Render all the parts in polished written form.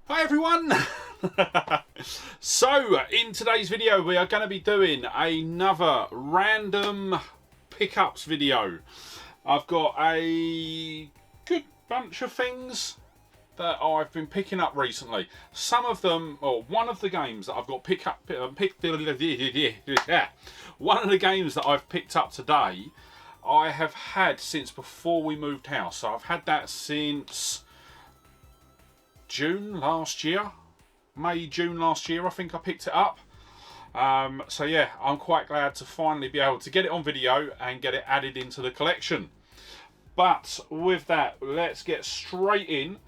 Hi everyone! So, in today's video we are going to be doing another random pickups video. I've got a good bunch of things that I've been picking up recently. Some of them, or one of the games that I've got one of the games that I've picked up today, I have had since before we moved house. So I've had that since June last year, June last year I think I picked it up. So yeah, I'm quite glad to finally be able to get it on video and get it added into the collection. But with that, let's get straight in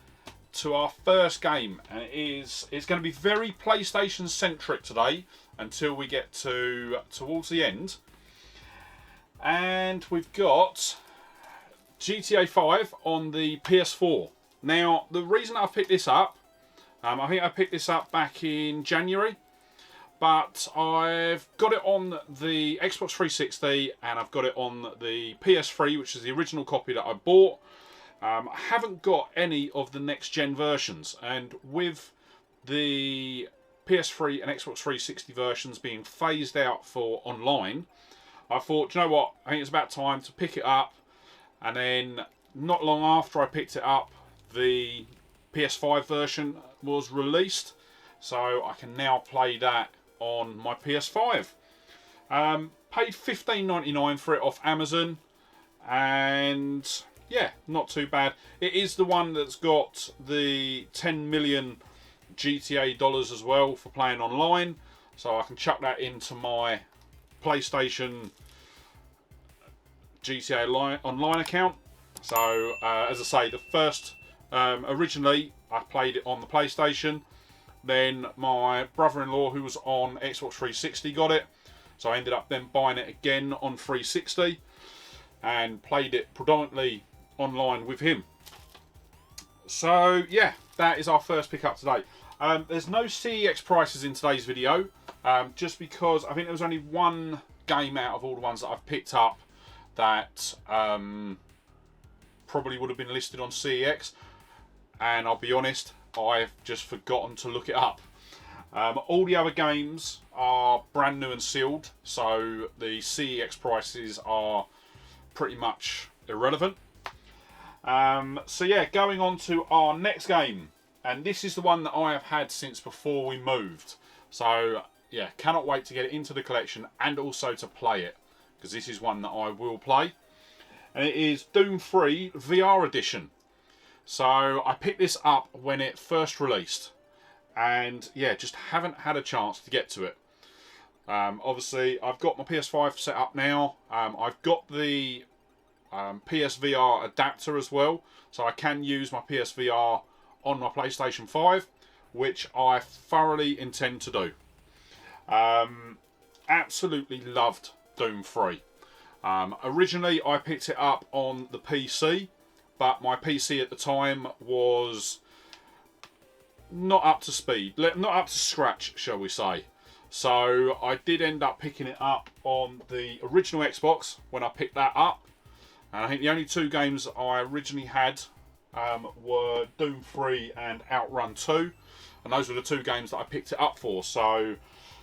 to our first game, and it's going to be very PlayStation centric today until we get towards the end. And we've got GTA 5 on the PS4. Now, the reason I've picked this up, I think I picked this up back in January, but I've got it on the Xbox 360 and I've got it on the PS3, which is the original copy that I bought. I haven't got any of the next gen versions, and with the PS3 and Xbox 360 versions being phased out for online, I thought, you know what, I think it's about time to pick it up. And then not long after I picked it up, the PS5 version was released, so I can now play that on my PS5. Paid $15.99 for it off Amazon, and yeah, not too bad. It is the one that's got the 10 million GTA dollars as well for playing online, so I can chuck that into my PlayStation GTA online account. So as I say, the first originally I played it on the PlayStation, then my brother-in-law who was on Xbox 360 got it, so I ended up then buying it again on 360 and played it predominantly online with him. So yeah, that is our first pickup today. There's no CEX prices in today's video, just because I think there was only one game out of all the ones that I've picked up that probably would have been listed on CEX, and I'll be honest, I've just forgotten to look it up. All the other games are brand new and sealed, so the CEX prices are pretty much irrelevant. So yeah, going on to our next game, and this is the one that I have had since before we moved. So yeah, cannot wait to get it into the collection and also to play it, because this is one that I will play. And it is Doom 3 VR Edition. So I picked this up when it first released, and yeah, just haven't had a chance to get to it. Obviously, I've got my PS5 set up now. I've got the PSVR adapter as well, so I can use my PSVR on my PlayStation 5, which I thoroughly intend to do. Absolutely loved Doom 3. Originally, I picked it up on the PC, but my PC at the time was not up to speed, not up to scratch, shall we say. So I did end up picking it up on the original Xbox when I picked that up. And I think the only two games I originally had were Doom 3 and Outrun 2. And those were the two games that I picked it up for. So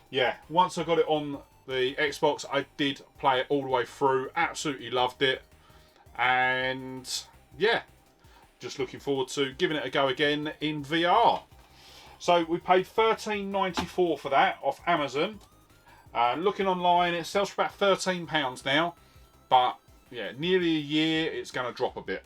yeah, once I got it on the Xbox, I did play it all the way through. Absolutely loved it. And yeah, just looking forward to giving it a go again in VR. So we paid $13.94 for that off Amazon. Looking online, it sells for about £13 now. But yeah, nearly a year, it's going to drop a bit.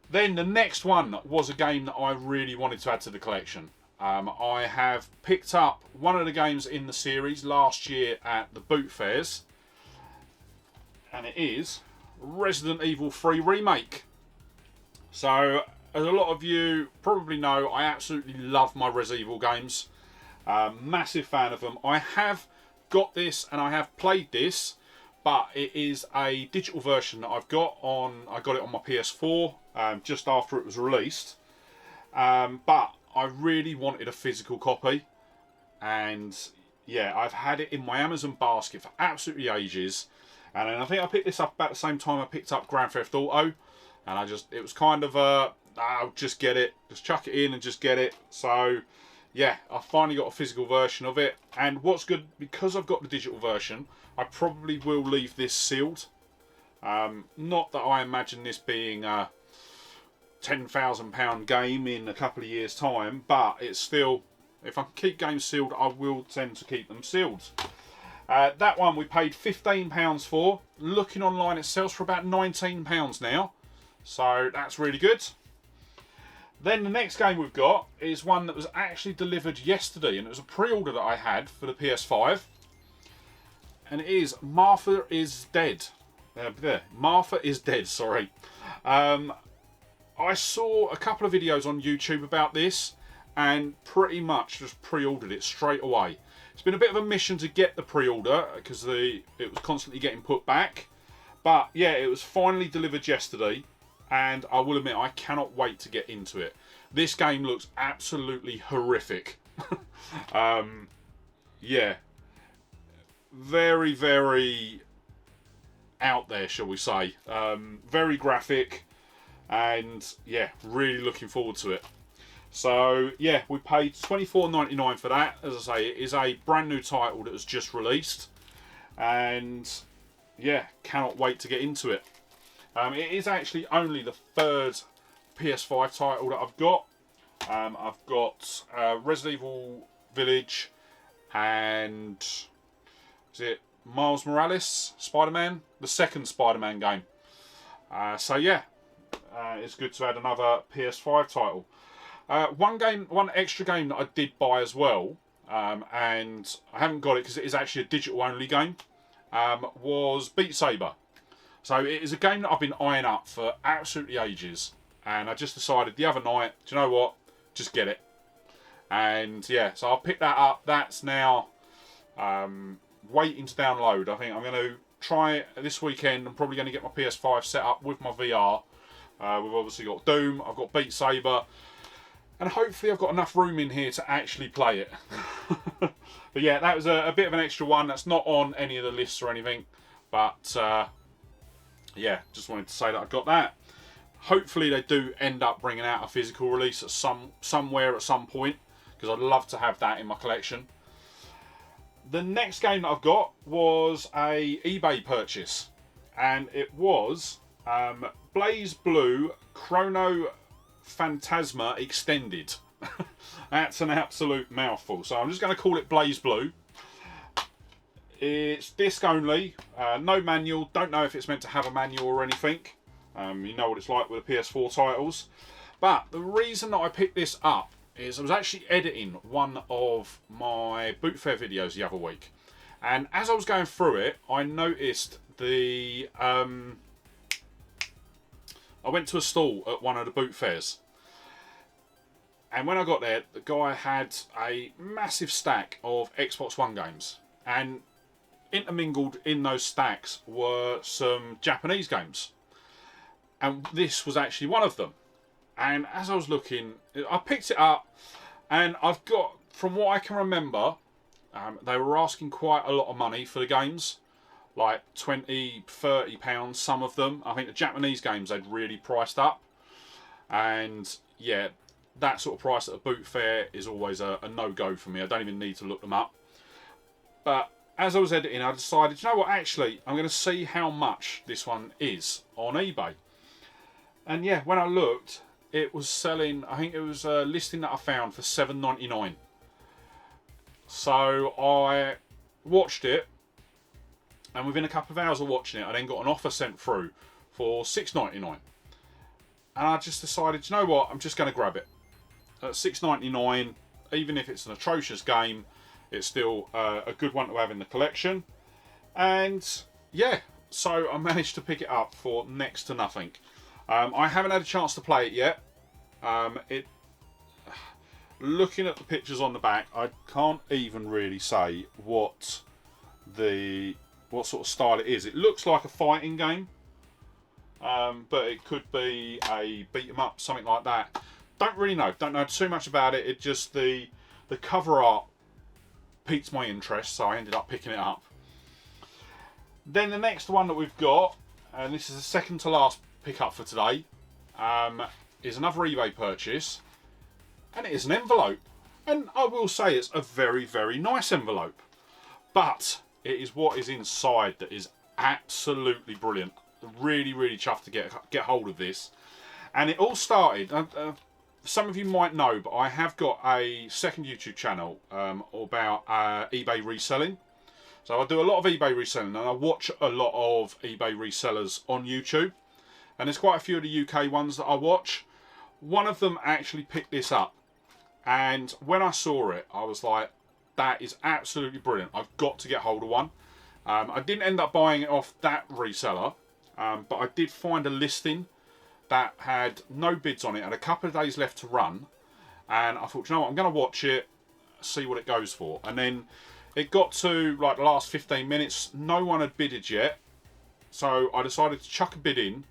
Then the next one was a game that I really wanted to add to the collection. I have picked up one of the games in the series last year at the boot fairs, and it is Resident Evil 3 Remake. So, as a lot of you probably know, I absolutely love my Resident Evil games. Massive fan of them. I have got this and I have played this, but it is a digital version that I've got on. I got it on my PS4 just after it was released. But I really wanted a physical copy, and yeah, I've had it in my Amazon basket for absolutely ages. And then I think I picked this up about the same time I picked up Grand Theft Auto, and it was kind of I'll just get it, just chuck it in and just get it. So yeah, I finally got a physical version of it. And what's good, because I've got the digital version, I probably will leave this sealed. Not that I imagine this being a £10,000 game in a couple of years' time, but it's still, if I can keep games sealed, I will tend to keep them sealed. That one we paid £15 for. Looking online, it sells for about £19 now. So that's really good. Then the next game we've got is one that was actually delivered yesterday, and it was a pre-order that I had for the PS5. And it is Martha is Dead. Martha is Dead, sorry. I saw a couple of videos on YouTube about this and pretty much just pre-ordered it straight away. It's been a bit of a mission to get the pre-order because it was constantly getting put back. But yeah, it was finally delivered yesterday, and I will admit I cannot wait to get into it. This game looks absolutely horrific. Yeah. Very, very out there, shall we say. Very graphic, and yeah, really looking forward to it. So yeah, we paid $24.99 for that. As I say, it is a brand new title that was just released, and yeah, cannot wait to get into it. It is actually only the third PS5 title that I've got. I've got Resident Evil Village and is it Miles Morales Spider-Man, the second Spider-Man game. So yeah, it's good to add another PS5 title. One extra game that I did buy as well, and I haven't got it because it is actually a digital only game, was Beat Saber. So it is a game that I've been eyeing up for absolutely ages, and I just decided the other night, do you know what, just get it. And yeah, so I'll pick that up. That's now waiting to download. I think I'm going to try it this weekend. I'm probably going to get my PS5 set up with my VR. We've obviously got Doom, I've got Beat Saber, and hopefully I've got enough room in here to actually play it. But yeah, that was a bit of an extra one. That's not on any of the lists or anything, but yeah, just wanted to say that I got that. Hopefully they do end up bringing out a physical release at somewhere at some point, because I'd love to have that in my collection. The next game that I've got was a eBay purchase, and it was Blaze Blue Chrono Phantasma Extended. That's an absolute mouthful, so I'm just going to call it Blaze Blue. It's disc only, no manual. Don't know if it's meant to have a manual or anything. You know what it's like with the PS4 titles. But the reason that I picked this up is I was actually editing one of my boot fair videos the other week, and as I was going through it, I noticed I went to a stall at one of the boot fairs, and when I got there, the guy had a massive stack of Xbox One games, and intermingled in those stacks were some Japanese games, and this was actually one of them. And as I was looking, I picked it up, and I've got, from what I can remember, they were asking quite a lot of money for the games, like £20, £30, some of them. I think the Japanese games they'd really priced up, and yeah, that sort of price at a boot fair is always a no-go for me. I don't even need to look them up. But as I was editing, I decided, you know what, actually, I'm going to see how much this one is on eBay. And yeah, when I looked, it was selling, I think it was a listing that I found for $7.99. So I watched it, and within a couple of hours of watching it, I then got an offer sent through for $6.99. And I just decided, you know what, I'm just going to grab it. At $6.99, even if it's an atrocious game, it's still a good one to have in the collection. And yeah, so I managed to pick it up for next to nothing. I haven't had a chance to play it yet. Looking at the pictures on the back, I can't even really say what sort of style it is. It looks like a fighting game, but it could be a beat 'em up, something like that. Don't really know. Don't know too much about it. It just the cover art piqued my interest, so I ended up picking it up. Then the next one that we've got, and this is the second to last pick up for today, is another eBay purchase, and it is an envelope. And I will say it's a very, very nice envelope. But it is what is inside that is absolutely brilliant. Really, really chuffed to get hold of this. And it all started, some of you might know, but I have got a second YouTube channel about eBay reselling. So I do a lot of eBay reselling, and I watch a lot of eBay resellers on YouTube. And there's quite a few of the UK ones that I watch. One of them actually picked this up. And when I saw it, I was like, that is absolutely brilliant. I've got to get hold of one. I didn't end up buying it off that reseller, but I did find a listing that had no bids on it and a couple of days left to run. And I thought, you know what, I'm going to watch it, see what it goes for. And then it got to like the last 15 minutes. No one had bidded yet. So I decided to chuck a bid in,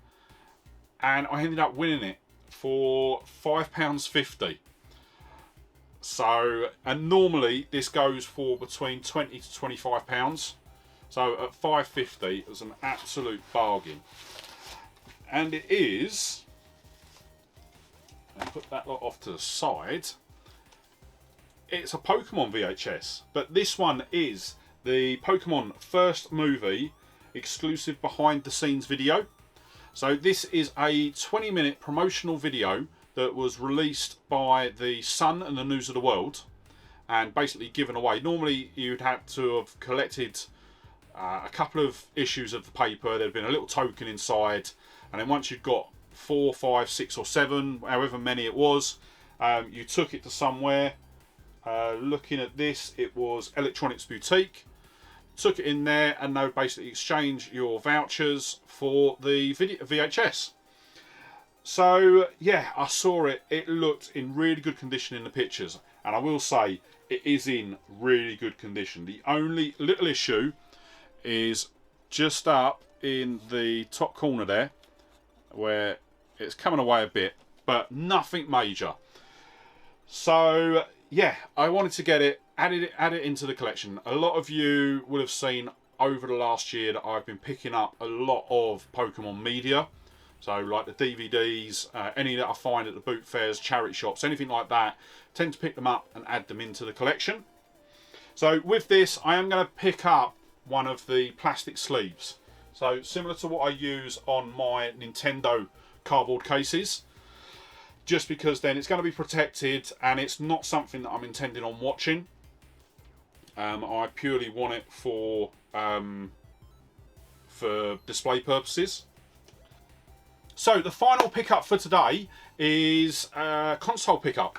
and I ended up winning it for £5.50. So, and normally this goes for between £20 to £25. So at £5.50, it was an absolute bargain. And it is, and put that lot off to the side, it's a Pokemon VHS. But this one is the Pokemon first movie exclusive behind the scenes video. So this is a 20-minute promotional video that was released by the Sun and the News of the World and basically given away. Normally you'd have to have collected a couple of issues of the paper. There'd been a little token inside, and then once you'd got 4, 5, 6 or 7, however many it was, you took it to somewhere. Looking at this, it was Electronics Boutique. Took it in there, and they would basically exchange your vouchers for the VHS. So yeah, I saw it. It looked in really good condition in the pictures, and I will say it is in really good condition. The only little issue is just up in the top corner there, where it's coming away a bit, but nothing major. So yeah, I wanted to get it, add it into the collection. A lot of you will have seen over the last year that I've been picking up a lot of Pokemon media. So like the DVDs, any that I find at the boot fairs, charity shops, anything like that, tend to pick them up and add them into the collection. So with this, I am going to pick up one of the plastic sleeves. So similar to what I use on my Nintendo cardboard cases. Just because then it's going to be protected, and it's not something that I'm intending on watching. I purely want it for display purposes. So the final pickup for today is a console pickup.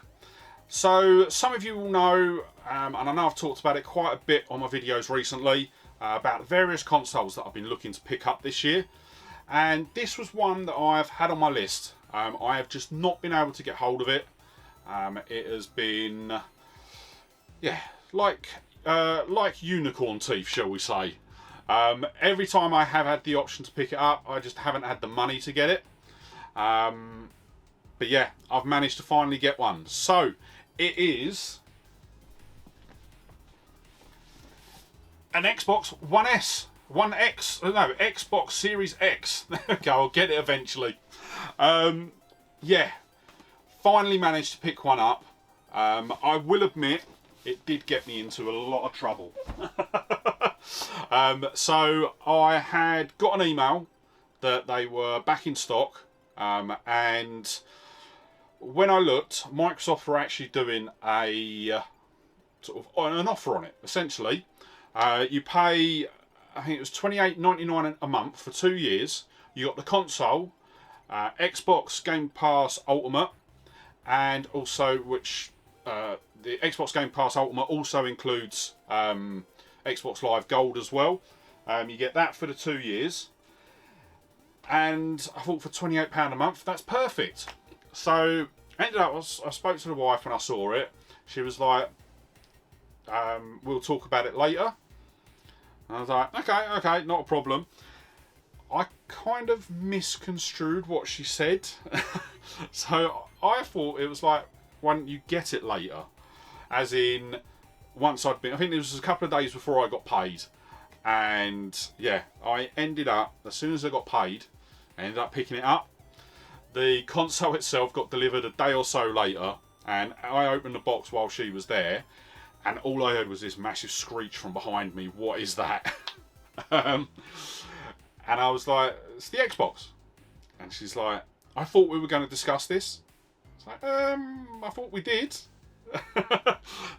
So some of you will know, and I know I've talked about it quite a bit on my videos recently, about the various consoles that I've been looking to pick up this year. And this was one that I've had on my list. I have just not been able to get hold of it. It has been, yeah, like unicorn teeth, shall we say. Every time I have had the option to pick it up, I just haven't had the money to get it. But yeah, I've managed to finally get one. So it is an Xbox One S. Xbox Series X. There we go, I'll get it eventually. Yeah, finally managed to pick one up. I will admit, it did get me into a lot of trouble. So I had got an email that they were back in stock, and when I looked, Microsoft were actually doing a sort of an offer on it. Essentially, you pay, I think it was $28.99 a month for 2 years. You got the console, Xbox Game Pass Ultimate, and also the Xbox Game Pass Ultimate also includes Xbox Live Gold as well. You get that for the 2 years, and I thought for £28 a month, that's perfect. So ended up, I spoke to the wife when I saw it. She was like, we'll talk about it later. And I was like, okay, not a problem. I kind of misconstrued what she said. So I thought it was like, why don't you get it later? As in, once I'd been, I think it was a couple of days before I got paid. And yeah, I ended up, as soon as I got paid, I ended up picking it up. The console itself got delivered a day or so later, and I opened the box while she was there, and all I heard was this massive screech from behind me. What is that? And I was like, it's the Xbox. And she's like, I thought we were going to discuss this. It's like, I thought we did.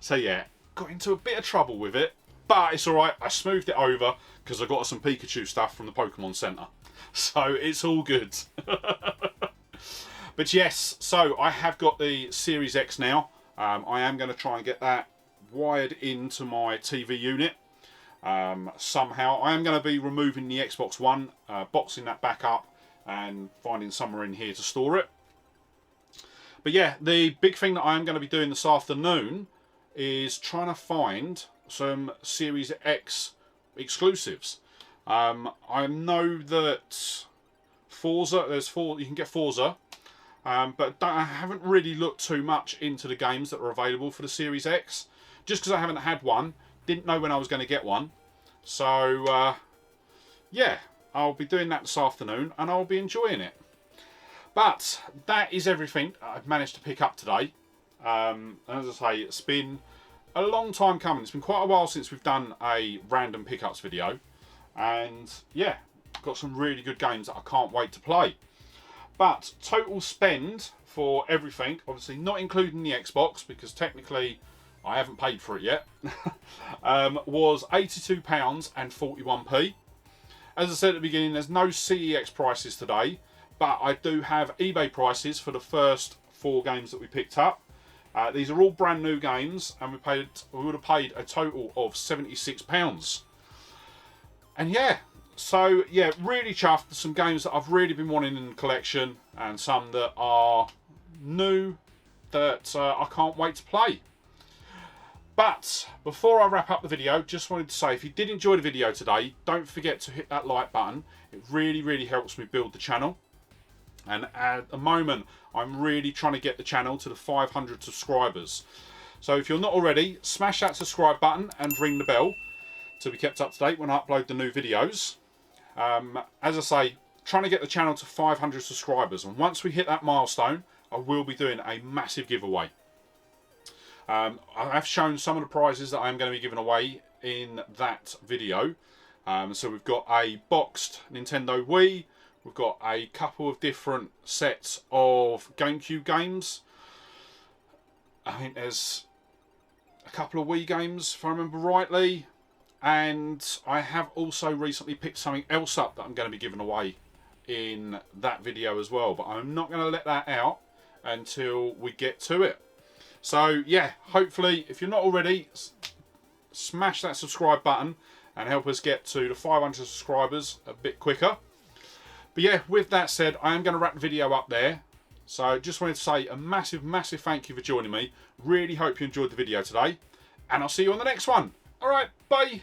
So yeah, got into a bit of trouble with it, but it's alright. I smoothed it over because I got some Pikachu stuff from the Pokemon Center. So it's all good. But yes, so I have got the Series X now. I am going to try and get that wired into my TV unit somehow. I am going to be removing the Xbox One, boxing that back up and finding somewhere in here to store it. But yeah, the big thing that I am going to be doing this afternoon is trying to find some Series X exclusives. I know that Forza, you can get Forza, but I haven't really looked too much into the games that are available for the Series X, just because I haven't had one, didn't know when I was going to get one. So yeah, I'll be doing that this afternoon and I'll be enjoying it. But that is everything I've managed to pick up today. And as I say, it's been a long time coming. It's been quite a while since we've done a random pickups video. And yeah, got some really good games that I can't wait to play. But total spend for everything, obviously not including the Xbox, because technically I haven't paid for it yet, was £82.41. As I said at the beginning, there's no CEX prices today, but I do have eBay prices for the first 4 games that we picked up. These are all brand new games, and we would have paid a total of £76. And yeah, so yeah, really chuffed. Some games that I've really been wanting in the collection, and some that are new that I can't wait to play. But before I wrap up the video, just wanted to say, if you did enjoy the video today, don't forget to hit that like button. It really helps me build the channel. And at the moment, I'm really trying to get the channel to the 500 subscribers. So if you're not already, smash that subscribe button and ring the bell to be kept up to date when I upload the new videos. As I say, trying to get the channel to 500 subscribers. And once we hit that milestone, I will be doing a massive giveaway. I have shown some of the prizes that I'm going to be giving away in that video. So we've got a boxed Nintendo Wii. We've got a couple of different sets of GameCube games. I think there's a couple of Wii games, if I remember rightly. And I have also recently picked something else up that I'm going to be giving away in that video as well. But I'm not going to let that out until we get to it. So yeah, hopefully, if you're not already, smash that subscribe button and help us get to the 500 subscribers a bit quicker. But yeah, with that said, I am going to wrap the video up there. So just wanted to say a massive thank you for joining me. Really hope you enjoyed the video today. And I'll see you on the next one. Alright, bye.